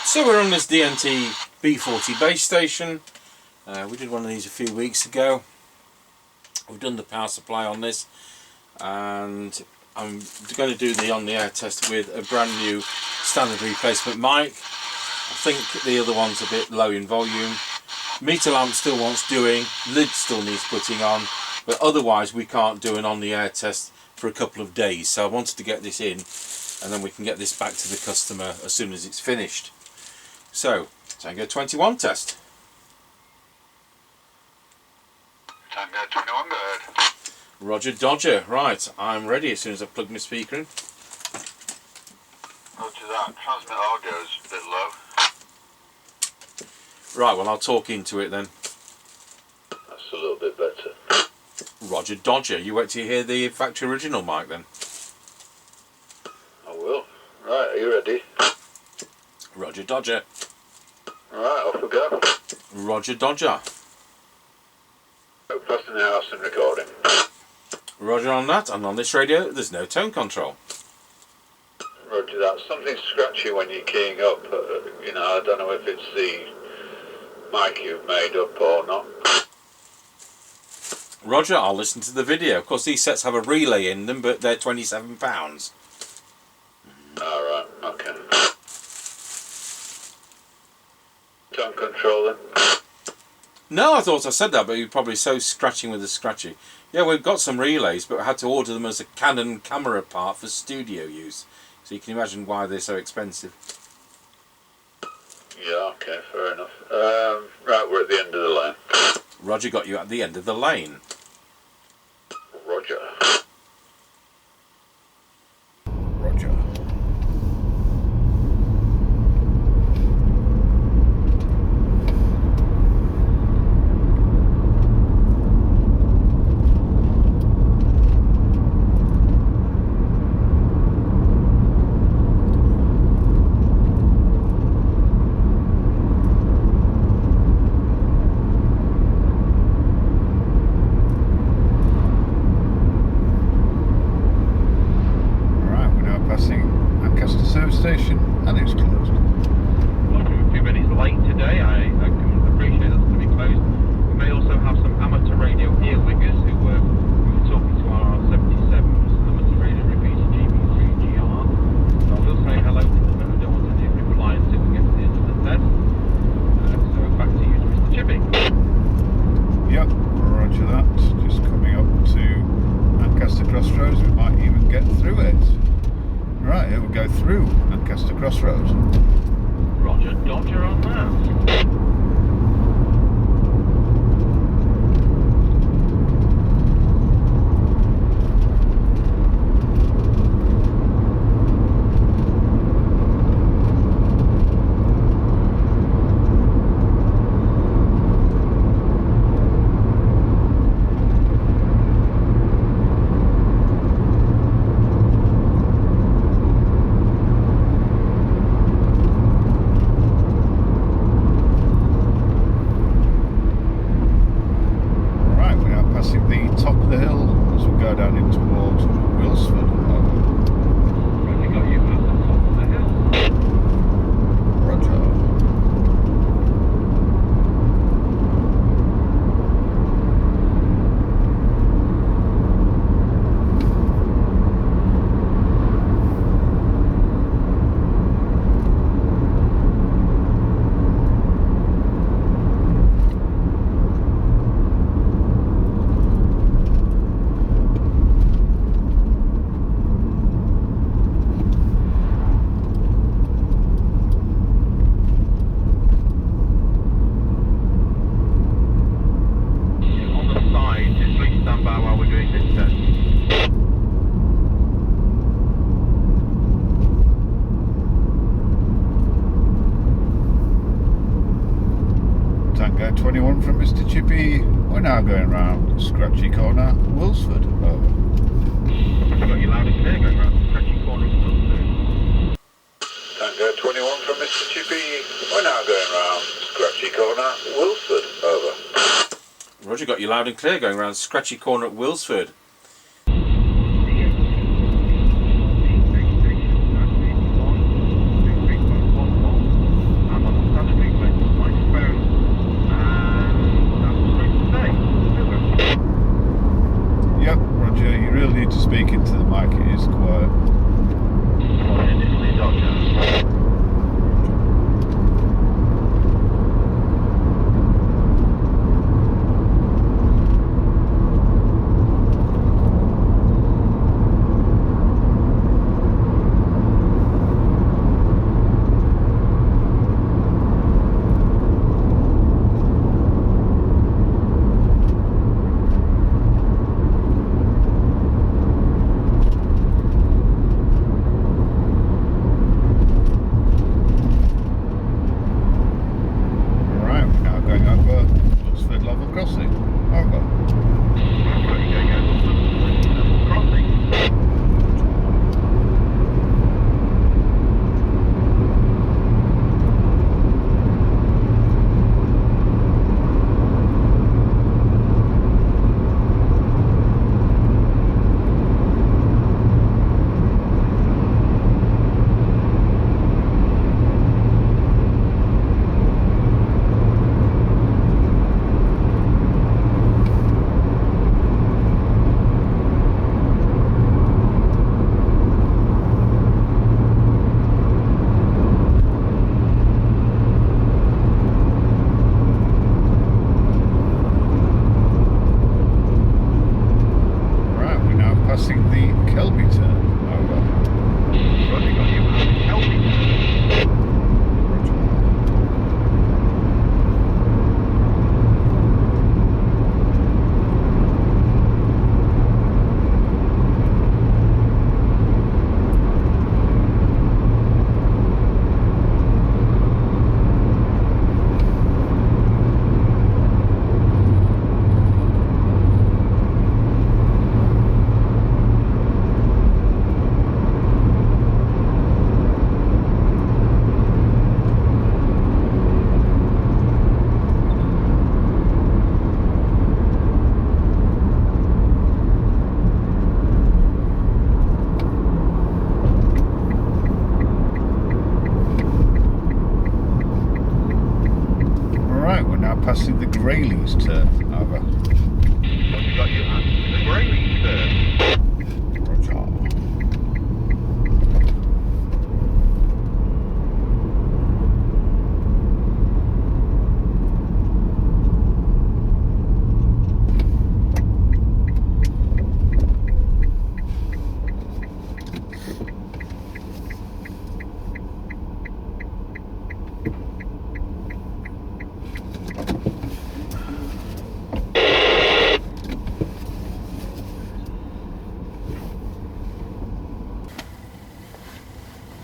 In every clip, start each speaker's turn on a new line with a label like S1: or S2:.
S1: So we're on this DNT B40 base station. We did one of these a few weeks ago. We've done the power supply on this, and I'm going to do the on-the-air test with a brand new standard replacement mic. I think the other one's a bit low in volume. Meter lamp still wants doing, lid still needs putting on, but otherwise we can't do an on-the-air test for a couple of days. So I wanted to get this in, and then we can get this back to the customer as soon as it's finished. So, Tango 21 test.
S2: Tango 21, go ahead.
S1: Roger Dodger. Right, I'm ready as soon as I plug my speaker in.
S2: Roger that. Transmit audio is a bit low.
S1: Right, well I'll talk into it then.
S2: That's a little bit better.
S1: Roger Dodger. You wait till you hear the factory original mic then.
S2: I will. Right, are you ready?
S1: Roger Dodger.
S2: Right, off we go.
S1: Roger Dodger.
S2: Passing the house and recording.
S1: Roger on that, and on this radio there's no tone control.
S2: Roger that. Something scratchy when you're keying up. You know, I don't know if it's the mic you've made up or not.
S1: Roger, I'll listen to the video. Of course these sets have a relay in them, but they're £27.
S2: Alright, okay. Tone control then?
S1: No, I thought I said that, but you're probably so scratching with the scratchy. Yeah, we've got some relays, but I had to order them as a Canon camera part for studio use. So you can imagine why they're so expensive.
S2: Yeah, okay, fair enough. Right, we're at the end of the lane.
S1: Roger got you at the end of the lane.
S2: Roger.
S3: Roger. Station, and it's closed.
S4: Well, we're a few minutes late today. I can appreciate that's going to be closed. We may also have some amateur radio earwiggers who were talking to our 77's amateur radio repeater GB3GR. So I will say hello to them, but I don't want to reply until we get to the end of the test. So back to you, Mr. Chippie.
S3: Yep, roger that. Just coming up to Lancaster Crossroads. We might even get through it. Right, it will go through Lancaster Crossroads.
S4: Roger Dodger on that.
S3: Tango 21 from Mr. Chippie. We're now going round Scratchy Corner, Wilsford. Over.
S4: I've got you loud and clear going round Scratchy Corner, Wilsford.
S2: Tango 21 from Mr. Chippie. We're now going round Scratchy Corner, Wilsford. Over.
S1: Roger got you loud and clear going round Scratchy Corner at Wilsford.
S3: passing the Grayleys turn. Over.
S4: What you got you at the Grayleys turn?
S3: Roger.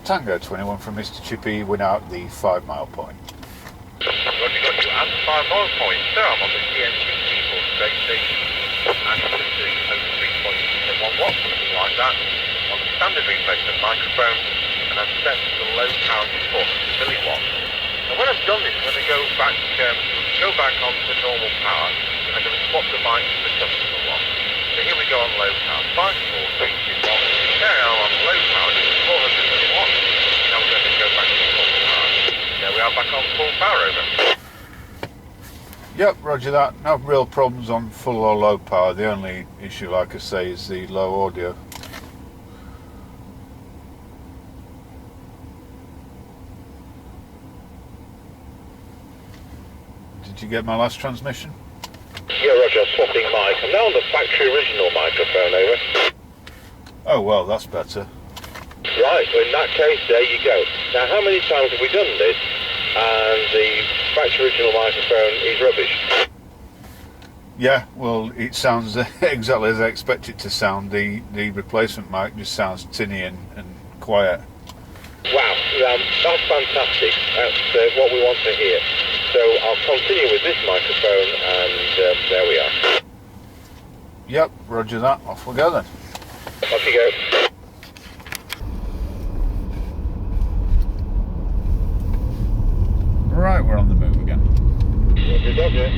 S3: Tango 21 from Mr. Chippie, went out the 5 mile point.
S4: What you got you at the 5 mile point? So I'm on the DNT B40 base station and I'm listening to 3.1 watts, something like that, on the standard replacement microphone, and I've set the low power to 400 milliwatts. And when I've done this, I'm going to go back on to normal power, and I'm going to swap the mic to the customer one. So here we go on low power, 5, 4, 3, 2, 1. There I am on low power, just 400 milliwatts. Now we're going to go back to full power. There we are back on full power, over.
S3: Yep, roger that. No real problems on full or low power. The only issue, like I say, is the low audio. Did you get my last transmission?
S4: Yeah, Roger, swapping mic. I'm now on the factory original microphone, over.
S3: Oh, well, that's better.
S4: Right, well in that case, there you go. Now, how many times have we done this, and the factory original microphone is rubbish?
S3: Yeah, well, it sounds exactly as I expect it to sound. The replacement mic just sounds tinny and quiet.
S4: Wow, that's fantastic. That's what we want to hear. So I'll continue with this microphone, and there we are.
S3: Yep, roger that. Off we go then.
S4: Off you go.
S3: Right, we're on the move again.
S4: Roger, Roger.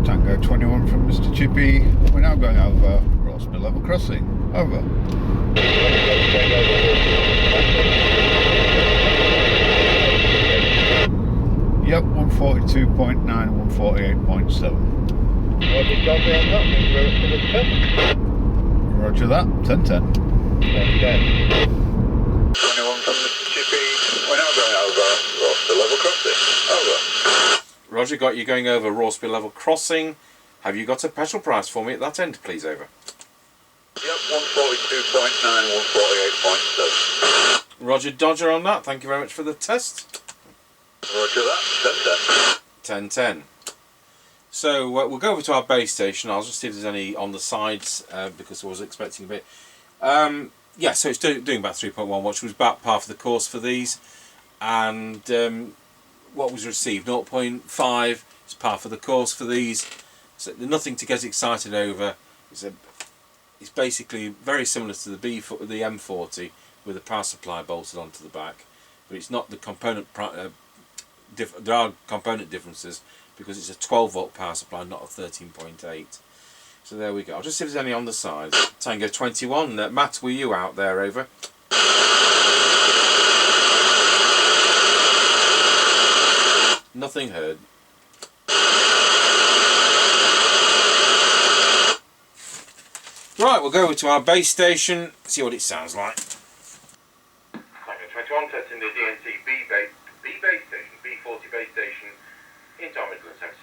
S3: Tango 21 from Mr. Chippie. We're now going over Rossby Level Crossing. Over. Yep, 142.9, 148.7. Roger that, 1010.
S2: 21 from Mr. Chippie. We're now going over Rossby Level Crossing. Over.
S1: Roger, got you going over Rossby Level Crossing. Have you got a petrol price for me at that end, please, over?
S2: Yep, 142.9, 148.7.
S1: Roger Dodger on that. Thank you very much for the test.
S2: Roger that, 1010.
S1: 1010. So we'll go over to our base station. I'll just see if there's any on the sides because I was expecting a bit. Yeah, so it's doing about 3.1, which was about par for the course for these. And what was received, 0.5 is par for the course for these. So nothing to get excited over. It's basically very similar to the M40 with a power supply bolted onto the back, but it's not the component. There are component differences because it's a 12 volt power supply, not a 13.8. So there we go. I'll just see if there's any on the side. Tango 21. Matt, were you out there, over? Nothing heard. Right, we'll go over to our base station, see what it sounds like.
S4: Tango 21, testing the DNT B base station, B40 base station, in Tom Midland 77.